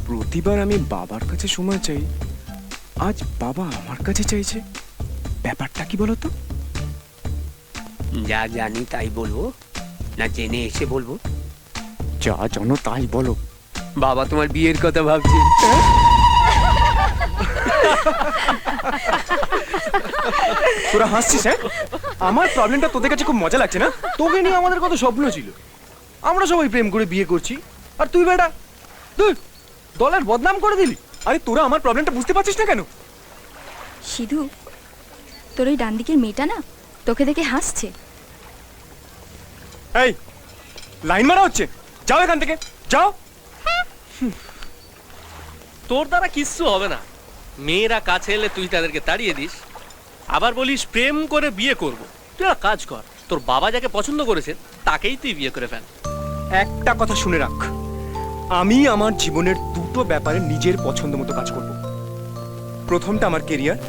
প্রতিবার আমি বাবার কাছে সময় চাই, আজ বাবা আমার কাছে চাইছে। ব্যাপারটা কি বলতো? যা জানি তাই বলবো না জেনে এসে বলবো? যা জানো তাই বলো। বাবা তোমার বিয়ের কথা ভাবছে। তোরা হাসছিস? হ্যাঁ, আমার প্রবলেমটা তোদের কাছে খুব মজা লাগছে না? তোকে নিয়ে আমাদের কত স্বপ্ন ছিল, আমরা সবাই প্রেম করে বিয়ে করছি, আর তুই বেটা তুই দলের বদনাম করে দিলি। আরে তোরা আমার প্রবলেমটা বুঝতে পারছিস না কেন? সিধু, তোর ওই ডান দিকের মেয়েটা না তোকে দেখে হাসছে। এই লাইন মারা হচ্ছে, যাও এখান থেকে, যাও। তোর দ্বারা কিচ্ছু হবে না। মেয়েরা কাছে এলে তুই তাদেরকে তাড়িয়ে দিস, আবার বলিস প্রেম করে বিয়ে করব। তুই একটা কাজ কর, তোর বাবা যাকে পছন্দ করেছেন তাকেই তুই বিয়ে করে ফেল। একটা কথা শুনে রাখ, আমি আমার জীবনের দুটো ব্যাপারে নিজের পছন্দ মতো কাজ করব। প্রথমটা আমার কেরিয়ার,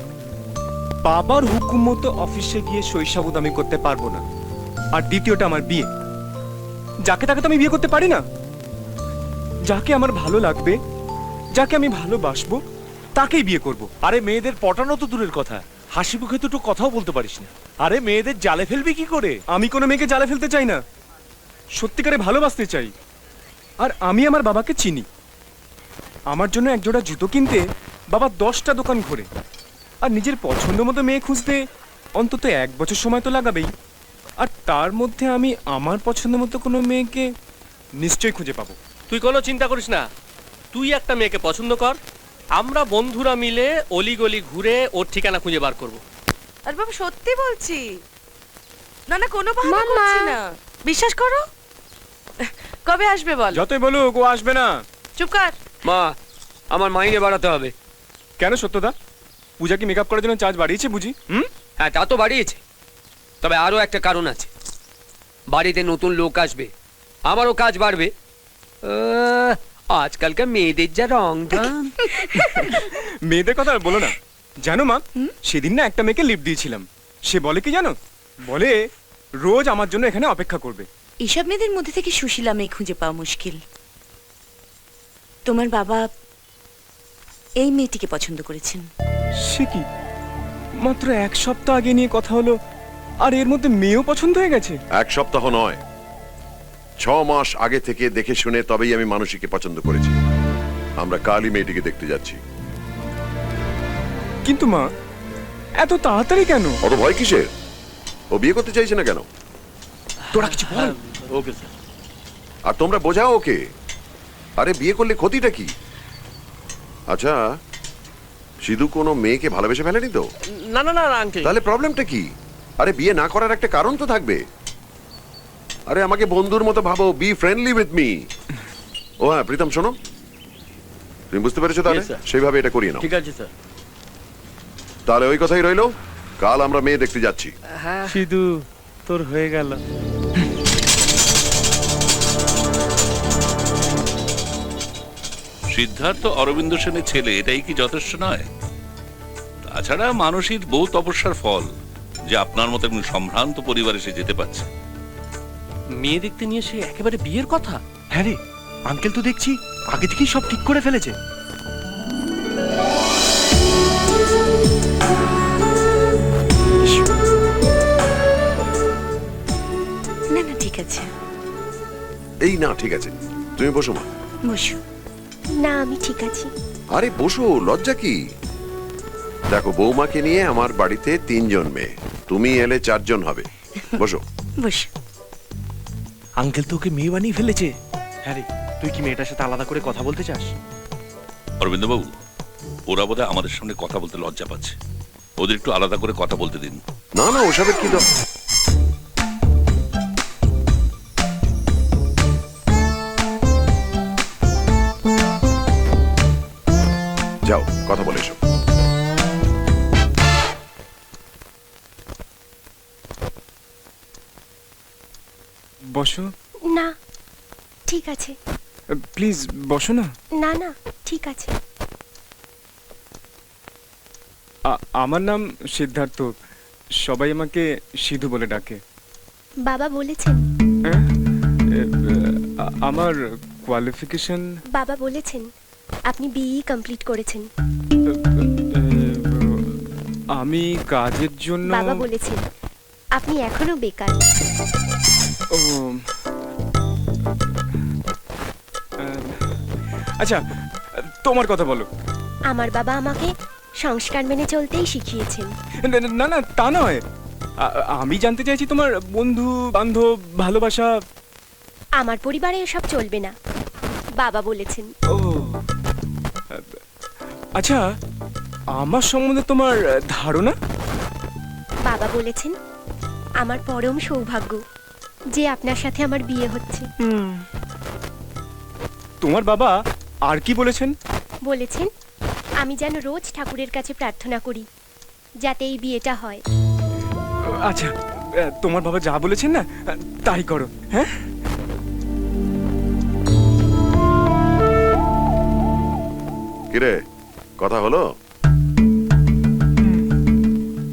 বাবার হুকুম মতো অফিসে গিয়ে শৈশাবুদ আমি করতে পারবো না। আর দ্বিতীয়টা আমার বিয়ে। যাকে তাকে তো আমি বিয়ে করতে পারি না। যাকে আমার ভালো লাগবে, যাকে আমি ভালোবাসবো, তাকেই বিয়ে করব। আরে মেয়েদের পটানো তো দূরের কথা, হাসি মুখে দুটো কথাও বলতে পারিস না। আরে মেয়েদের জালে ফেলবি কি করে? আমি কোনো মেয়েকে জালে ফেলতে চাই না, সত্যিকারে ভালোবাসতে চাই। আর আমি আমার বাবাকে চিনি। আমার জন্য এক জোড়া জুতো কিনতে বাবা 10টা দোকান ঘোরে। আর নিজের পছন্দ মতো মেয়ে খুঁজতে অন্তত 1 বছর সময় তো লাগাবেই। আর তার মধ্যে আমি আমার পছন্দ মতো কোনো মেয়েকে নিশ্চয়ই খুঁজে পাবো। তুই কোনো চিন্তা করিস না, তুই একটা মেয়েকে পছন্দ কর, আমরা বন্ধুরা মিলে অলিগলি ঘুরে ওর ঠিকানা খুঁজে বার করব। আরে বাবা সত্যি বলছি, না না কোনো বাহানা করছি না, বিশ্বাস করো। কবে আসবে বল? যতই বলুক ও আসবে না। চুপ কর। মা, আমার মাইনে বাড়াতে হবে। কেন সত্যদা, পূজা কি মেকআপ করার জন্য চার্জ বাড়িয়েছে বুঝি? হ্যাঁ, তা তো বাড়িয়েছে, তবে আরো একটা কারণ আছে। বাড়িতে নতুন লোক আসবে, আমারও কাজ বাড়বে। আজকালকার মেয়েদের যা রং ঢং। মেয়েদের কথা আর বলো না। জানো মা, সেদিন না একটা মেয়েকে লিফট দিয়েছিলাম। সে বলে কি জানো, বলে রোজ আমার জন্য এখানে অপেক্ষা করবে। এসব মেয়েদের মধ্যে থেকে সুশীলা মেয়ে খুঁজে পাওয়া মুশকিল। তোমার বাবা এই মেয়েটিকে পছন্দ করেছেন। সে কি, মাত্র 1 সপ্তাহ আগে নিয়ে কথা হলো, আর এর মধ্যে মেয়েও পছন্দ হয়ে গেছে? 1 সপ্তাহ নয়, 6 মাস আগে থেকে দেখে শুনে তবেই আমি মানসীকে পছন্দ করেছি। আমরা কালই মেয়েটিকে দেখতে যাচ্ছি। কিন্তু মা, এত তাড়াতাড়ি কেন? অত ভয় কিসের? ও বিয়ে করতে চাইছে না কেন? তোরা কিছু বল। Okay sir. আর তোমরা বোঝাও ওকে। আরে বিয়ে করলে ক্ষতিটা কি? আচ্ছা, সিধু কোনো মেয়েকে ভালোবেসে ফেলেনি তো? না না না আঙ্কেল, তাহলে প্রবলেমটা কি? আরে বিয়ে না করার একটা কারণ তো থাকবে। আরে আমাকে বন্ধুর মতো ভাবো, বি ফ্রেন্ডলি উইথ মি। ও হ্যাঁ প্রীতম, শোনো, তুমি বুঝতে পেরেছো তাহলে? Yes, sir. সেইভাবে এটা করিয়ে নাও। ঠিক আছে স্যার। তাহলে ওই কথাই রইলো, কাল আমরা মেয়ে দেখতে যাচ্ছি। সিধু, তোর হয়ে গেল। সিদ্ধার্থ অরবিন্দ সেনের ছেলে, এটাই কি যথেষ্ট নয়? তাছাড়া মানসীর বহু তপস্যার ফল যে আপনার মতো একজন সম্ভ্রান্ত পরিবারে সে যেতে পারছে। মেয়ে দেখতে নিয়ে সে একেবারে বিয়ের কথা। হ্যাঁ রে, আঙ্কেল তো দেখছি আগে থেকেই সব ঠিক করে ফেলেছে। না না ঠিক আছে, এই না ঠিক আছে, তুমি বসো মা। বসো। না, আমি ঠিক আছি। আরে বসো, লজ্জা কি? দেখো, বৌমাকে নিয়ে আমার বাড়িতে 3 জন মেয়ে, তুমি এলে 4 জন হবে। বসো। বসো। আঙ্কেল তো ওকে মেয়ে বানিয়ে ফেলেছে। হ্যাঁ রে, তুই কি মেয়েটার সাথে আলাদা করে কথা বলতে চাস? অরবিন্দ বাবু, ওরা বোধহয় আমাদের সামনে কথা বলতে লজ্জা পাচ্ছে, ওদের একটু আলাদা করে কথা বলতে দিন। না না, ওসবের কি যাও কথা বলে এসো। বসো। না, ঠিক আছে। প্লিজ বসো না। না না, ঠিক আছে। আমার নাম সিদ্ধার্থ, সবাই আমাকে সিধু বলে ডাকে। বাবা বলেছেন? আমার কোয়ালিফিকেশন? বাবা বলেছেন আপনি বিই কমপ্লিট করেছেন। আমি কাজের জন্য বাবা বলেছেন আপনি এখনো বেকার। ও, আচ্ছা তোমার কথা বলো। আমার বাবা আমাকে সংস্কার মেনে চলতেই শিখিয়েছেন। না না তা নয়, আমি জানতে চাইছি তোমার বন্ধু বান্ধব ভালোবাসা। আমার পরিবারে এসব চলবে না, বাবা বলেছেন। ও আচ্ছা, আমার সম্বন্ধে তোমার ধারণা? বাবা বলেছেন আমার পরম সৌভাগ্য যে আপনার সাথে আমার বিয়ে হচ্ছে। তোমার বাবা আর কি বলেছেন? বলেছেন আমি যেন রোজ ঠাকুরের কাছে প্রার্থনা করি যাতে এই বিয়েটা হয়। আচ্ছা, তোমার বাবা যা বলেছেন না তাই করো, হ্যাঁ? কিরে, কথা হলো?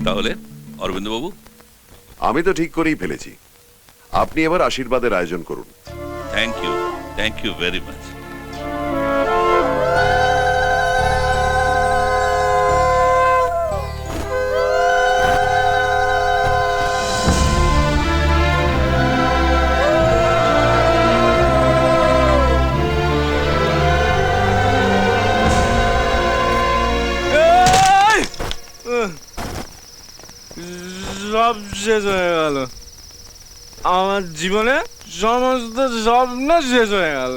তাহলে অরবিন্দ বাবু, আমি তো ঠিক করেই ফেলেছি। আপনি এবার আশীর্বাদের আয়োজন করুন। Thank you very much. সব শেষ হয়ে গেল, আমার জীবনে সমস্ত স্বপ্ন শেষ হয়ে গেল,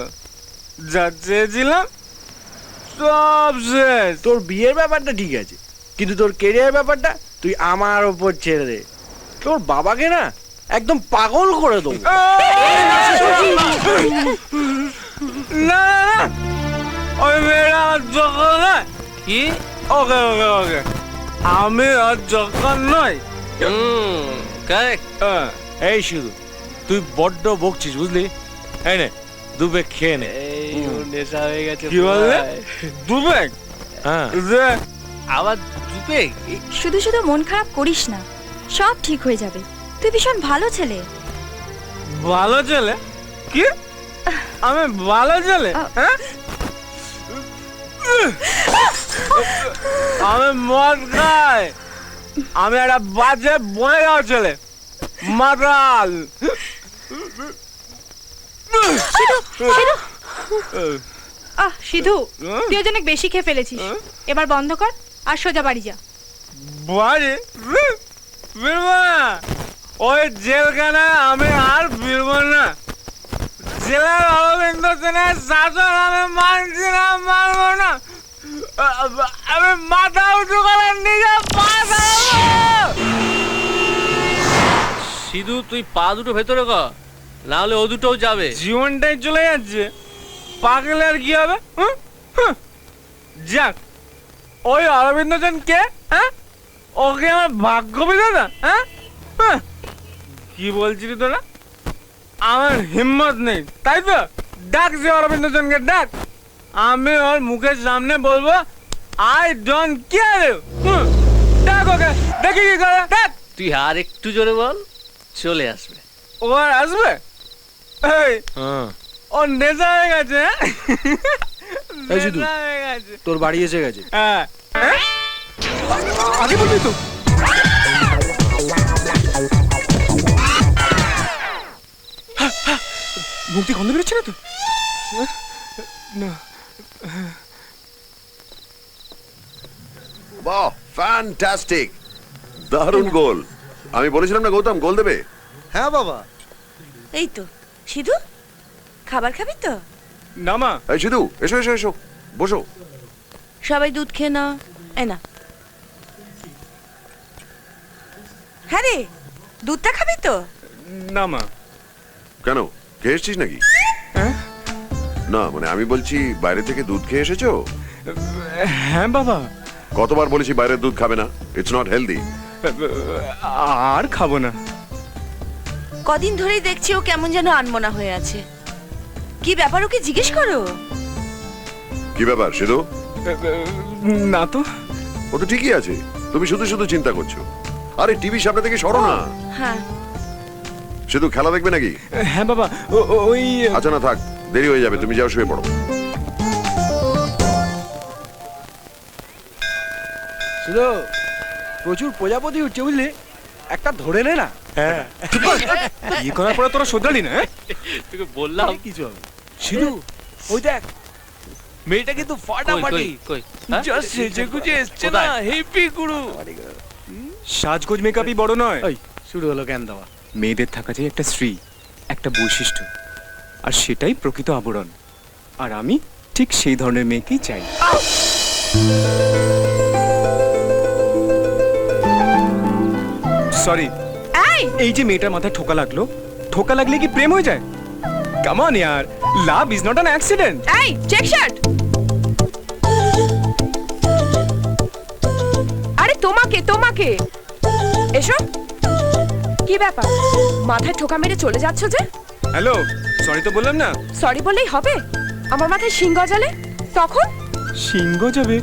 যা চেয়েছিলাম সব শেষ। তোর বিয়ের ব্যাপারটা ঠিক আছে, কিন্তু তোর কেরিয়ার ব্যাপারটা তুই আমার ওপর ছেড়ে দে। তোর বাবাকে না একদম পাগল করে দেবো। না না না, ওই মেয়েরা আমার যখন নয়। কি? ওকে ওকে ওকে, আমি আর যখন নয়। কারেক্ট। এই শুধু তুই বড্ড বকছিস বুঝলি। এই নে দুবে খেয়ে নে। নেশা হয়ে গেছে। কি বললে? দুবেক? হ্যাঁ, আবার দুপে? শুধু শুধু মন খারাপ করিস না, সব ঠিক হয়ে যাবে। তুই ভীষণ ভালো ছেলে। ভালো ছেলে? কি? আমি ভালো ছেলে? হ্যাঁ? আমি মদ খাই, আমি একটা বাজে বয়ে যাওয়া ছেলে, মাতাল। সিধু, তুই অনেক বেশি খেয়ে ফেলেছিস, এবার বন্ধ কর আর সোজা বাড়ি যা। বাড়ি ফিরবো না, ওই জেলখানায় আমি আর ফিরবো না। জেলার অরবিন্দ সেনের শাসন আমি মানছি না, মানবো না। আমি মাথা উঁচু করে নিজে পা চালাবো। সিধু, তুই পা দুটো ভেতরে কর, না হলে ও দুটোও যাবে। জীবনটাই চলে যাচ্ছে, পাগলে আর কি হবে? যাক, ওই অরবিন্দ সেন কে? হ্যাঁ, ওকে আমার ভাগ্য বিধাতা? হ্যাঁ, কি বলছিলি তোরা? আমার হিম্মত নেই তাই তো? ডাক যে অরবিন্দ সেনকে ডাক, আমি ওর মুখের সামনে বলবো আই ডোন্ট কেয়ার ইউ। ডাক ওকে, দেখি কি করে, ডাক। তুই আর একটু জোরে বল, চলে আসবে। ও আর আসবে? এই, ও নেশা হয়ে গেছে। এই শুধু, নেশা হয়ে গেছে। তোর বাড়ি এসে গেছে। হ্যাঁ, আগে বলবি তো। মুক্তি গন্ধ বেরোচ্ছে না তো? না। বাহ, ফ্যান্টাস্টিক, দারুণ গোল। আমি বলেছিলাম না গৌতম গোল দেবে। হ্যাঁ বাবা। এই তো সিধু, খাবার খাবি তো? না মা। এই সিধু, এসো এসো এসো, বসো। সবাই দুধ খেয়ে নাও। এই না। হ্যাঁ রে, দুধটা খাবি তো? না মা। কেন, খেয়ে এসছিস নাকি? না মানে আমি বলছি বাইরে থেকে দুধ খেয়ে এসেছো? হ্যাঁ বাবা। কতবার বলেছি বাইরের দুধ খাবে না, ইটস নট হেলদি। আর খাবো না। কদিন ধরেই দেখছি ও কেমন যেন আনমনা হয়ে আছে। কি ব্যাপার, ওকে জিজ্ঞেস করো। কি ব্যাপার সিধু? না তো। ও তো ঠিকই আছে, তুমি শুধু শুধু চিন্তা করছো। আরে টিভি সামনে থেকে সরো না। হ্যাঁ, শুধু খেলা দেখবে নাকি? হ্যাঁ বাবা, ওই আচ্ছা না থাক, দেরি হয়ে যাবে, তুমি যাও শুয়ে পড়ো। শুধু প্রচুর প্রজাপতি উঠছে বুঝলি, একটা ধরে নে না। হ্যাঁ বিয়ে করার পরে তোরা শোধরালি না? তোকে বললাম কিছু হবে সিধু, ওই দেখ মেয়েটা কিন্তু ফাটাফাটি, কই হ্যাঁ? জাস্ট সেজে গুজে এসছে না, কোথায়? হেপি গুরু। সাজগোজ মেকআপই বড় নয়, ওই শুরু হলো জ্ঞান দেওয়া। মেয়েদের থাকা যায় একটা শ্রী, একটা বৈশিষ্ট্য, আর সেটাই প্রকৃত আবরণ। আর আমি ঠিক সেই ধরনের মেয়েকেই চাই। সরি, এই যে মেয়েটার মাথায় ঠোকা লাগলো, ঠোকা লাগলে কি প্রেম হয়ে যায়? কাম অন ইয়ার, love is not an accident. এই চেক শার্ট, আরে তোমাকে তোমাকে এসো। কি ব্যাপার, মাথায় ঠোকা মেরে চলে যাচ্ছ যে? হ্যালো, সরি তো বললাম না। সরি বললেই হবে? আমার মাথায় শিং গজালে তখন? সিংহ যাবে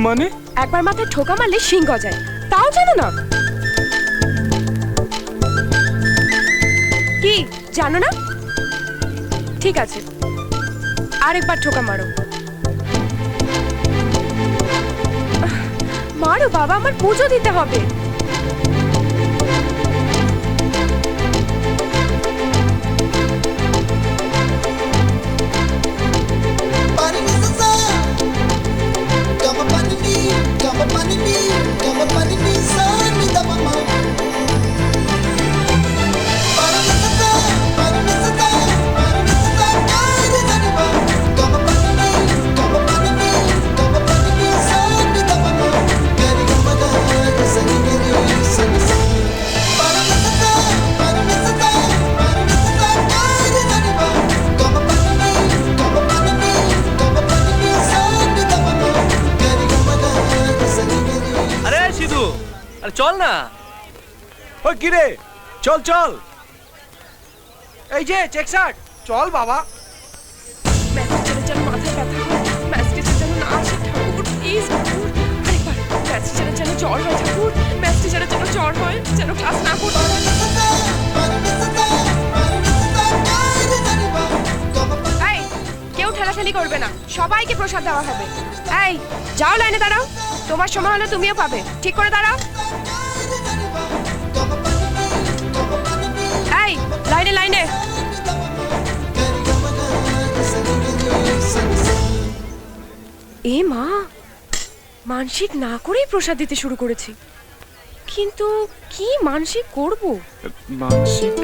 মানে? একবার মাথায় ঠোকা মারলে শিং গজায়, তাও জানো না? কি জানো না? ঠিক আছে, আরেকবার ঠোকা মারো। মারো বাবা, আমার পুজো দিতে হবে। আরে সিধু, আরে চল না। ওই কি রে, চল চল। এই যে চেক শার্ট, চল বাবা। ম্যাসেজের যেন মাথায় ব্যথা হয়, ম্যাসেজের যেন না আসে ঠাকুর, প্লিজ ঠাকুর। আরেকবার, ম্যাসেজের যেন জ্বর হয় ঠাকুর, ম্যাসেজের যেন জ্বর হয়, যেন ক্লাস না করতে হয়। এই, কেউ ঠেলাঠেলি করবে না, সবাইকে প্রসাদ দেওয়া হবে। এই, যাও লাইনে দাঁড়াও, তোমার সময় হলে তুমিও পাবে, ঠিক করে দাঁড়াও। এই, লাইনে লাইনে। এ মা, মানসিক না করেই প্রসাদ দিতে শুরু করেছি, কিন্তু কি মানসিক করব? মানসিক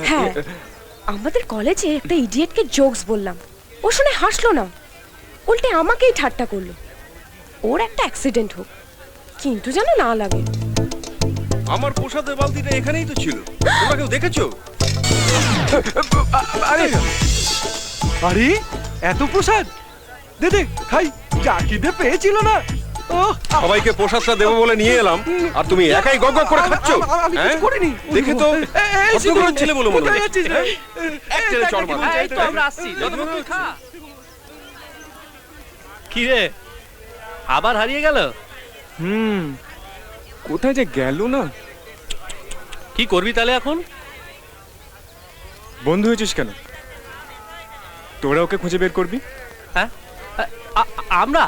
হ্যাঁ, আমাদের কলেজে একটা ইডিয়েটকে জোকস বললাম, ও শুনে হাসলো না, উল্টে আমাকেই ঠাট্টা করলো। ওর একটা অ্যাক্সিডেন্ট হোক, কিন্তু যেন না লাগে। আমার প্রসাদের বালতিটা এখানেই তো ছিল, তোমরা কেউ দেখেছো? আরে আরে এত প্রসাদ, দে দে খাই, যা খিদে পেয়েছিল না। সবাইকে প্রসাদটা দেবো বলে নিয়ে এলাম, আর তুমি একাই গগ গগ করে খাচ্ছ। আমি কিছু করিনি। দেখে তো ভদ্রঘরের ছেলে বলে মনে হচ্ছে। এক ছেলে চড় মার। এই তো আমরা আসছি, যতক্ষণ তুই খা। কি রে, আবার হারিয়ে গেল? কোথায় যে গেল না? কি করবি তাহলে এখন? বন্ধু হয়েছিস কেন? তোরা ওকে খুঁজে বের করবি। হ্যাঁ, আমরা?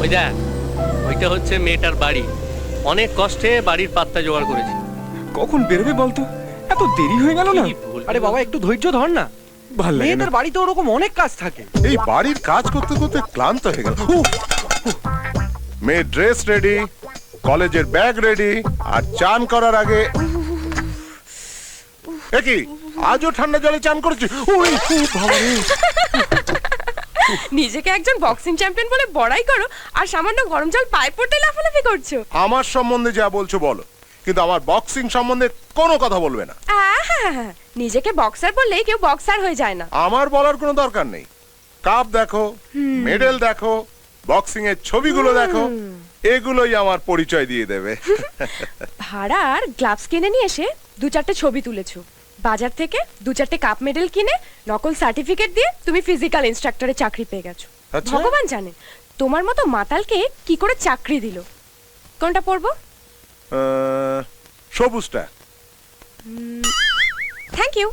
ওই দেখ, ওইটা হচ্ছে মেয়েটার বাড়ি। অনেক কষ্টে বাড়ির পাত্তা জোগাড় করেছি। কখন বেরোবে বলতো? এত দেরি হয়ে গেল না? কি বলবি? আরে বাবা একটু ধৈর্য ধর না, ভাল লাগে না। মেয়েদের বাড়িতে ওরকম অনেক কাজ থাকে। এই বাড়ির কাজ করতে করতে ক্লান্ত হয়ে গেল। মেয়ে ড্রেস রেডি, কলেজের ব্যাগ রেডি, আর চান করার আগে কি আজও ঠান্ডা জলে চান করেছি। নিজেকে একজন বক্সিং চ্যাম্পিয়ন বলে বড়াই করো, আর সামান্য গরম জল পায়ে পড়তে লাফালাফি করছো। আমার সম্বন্ধে যা বলছো বলো, কিন্তু আমার বক্সিং সম্বন্ধে কোনো কথা বলবে না। নিজেকে বক্সার বললেই কেউ বক্সার হয়ে যায় না। আমার বলার কোনো দরকার নেই। কাপ দেখো, মেডেল দেখো, বক্সিং এর ছবিগুলো দেখো, এগুলোই আমার পরিচয় দিয়ে দেবে। ভাড়ার গ্লাভস কিনে নিয়ে এসে 2-4টে ছবি তুলেছো, বাজার থেকে 2-4টে কাপ মেডেল কিনে নকল সার্টিফিকেট দিয়ে তুমি ফিজিক্যাল ইনস্ট্রাক্টরে চাকরি পেয়ে গেছো। আচ্ছা। ভগবান জানে তোমার মতো মাতালকে কি করে চাকরি দিল। কোনটা পড়বো? সবুজটা। Thank you.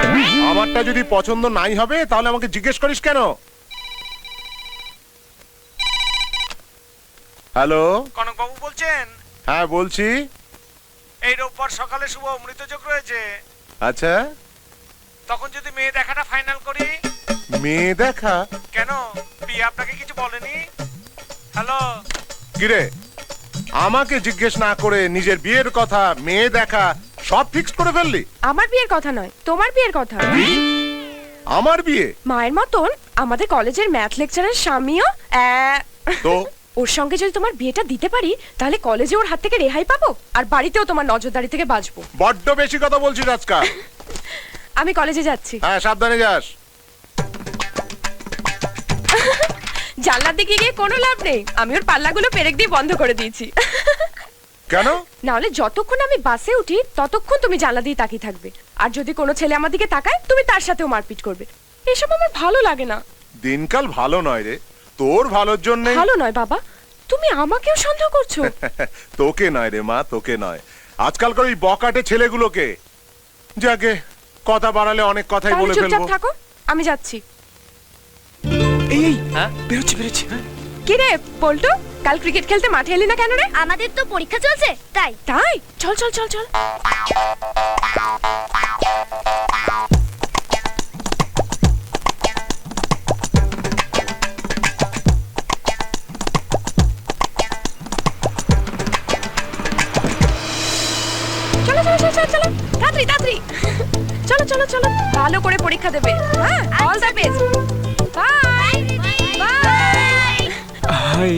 আমারটা যদি পছন্দ নাই হবে তাহলে আমাকে জিজ্ঞেস করিস কেন? হ্যালো, কনকবাবু বলছেন? হ্যাঁ বলছি। এই রোববার সকালে শুভ মৃতযোগ রয়েছে, আচ্ছা, তখন যদি মেয়ে দেখাটা ফাইনাল করি। মেয়ে দেখা? কেন, প্রিয়া আপনাকে কিছু বলেনি? হ্যালো, কিরে, আমাকে জিজ্ঞেস না করে নিজের বিয়ের কথা, মেয়ে দেখা সব ফিক্স করে ফেললি? আমার বিয়ের কথা নয়, তোমার বিয়ের কথা। আমার বিয়ে? মায়ের মতন আমাদের কলেজের ম্যাথ লেকচারের স্বামীও তো ওর সঙ্গে যদি তোমার বিয়েটা দিতে পারি, তাহলে কলেজে ওর হাত থেকে রেহাই পাবো, আর বাড়িতেও তোমার নজরদারি থেকে বাঁচবো। বড্ড বেশি কথা বলছিস আজকাল। আমি কলেজে যাচ্ছি। হ্যাঁ, সাবধানে যাস। জানলার দিকে গিয়ে কোনো লাভ নেই, আমি ওর পাল্লাগুলো পেরেক দিয়ে বন্ধ করে দিয়েছি। কেন? নাহলে যতক্ষণ আমি বাসে উঠি ততক্ষণ তুমি জানলা দিয়ে তাকিয়ে থাকবে, আর যদি কোনো ছেলে আমার দিকে তাকায় তুমি তার সাথেও মারপিট করবে। এসব আমার ভালো লাগে না। দিনকাল ভালো নয় রে, তোর ভালোর জন্য। ভালো নয় বাবা, তুমি আমাকেও সন্দেহ করছো। তোকে নয় রে মা, তোকে নয়, আজকালকার ওই বকাটে ছেলেগুলোকে। যাকে কথা বাড়ালে অনেক কথাই তাহলে বলে চুপচাপ ফেলবো। থাকো, আমি যাচ্ছি। এই হ্যাঁ? বেরোচ্ছি। কি রে পল্টু, কাল ক্রিকেট খেলতে মাঠে এলি না কেন রে? আমাদের তো পরীক্ষা চলছে তাই। তাই? চল চল চল চল। চলো চলো চলো চলো চলো, তাড়াতাড়ি তাড়াতাড়ি। চলো চলো চলো, ভালো করে পরীক্ষা দেবে। হ্যাঁ, all the best. Bye bye. Hi,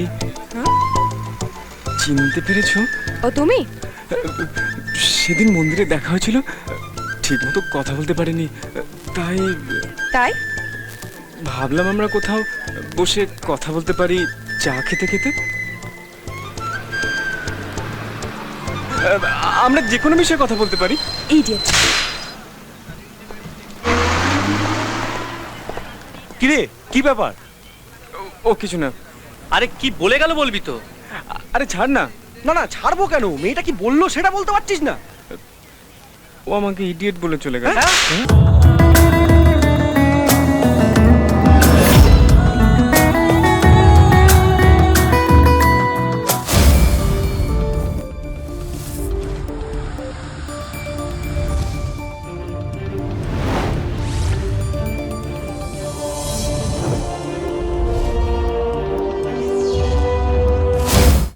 চিনতে পেরেছো? ও তুমি? সেদিন মন্দিরে দেখা হয়েছিল, ঠিক মতো কথা বলতে পারিনি, তাই তাই ভাবলাম আমরা কোথাও বসে কথা বলতে পারি, চা খেতে খেতে। আমরা যে কোনো বিষয়ে কথা বলতে পারি। ইডিয়েট। কিরে, কি ব্যাপার? ও কিছু না। আরে কি বলে গেল বলবি তো? আরে ছাড় না। না না, ছাড়বো কেন? মেয়েটা কি বললো সেটা বলতে পারছিস না? ও আমাকে ইডিয়েট বলে চলে গেল। হ্যাঁ?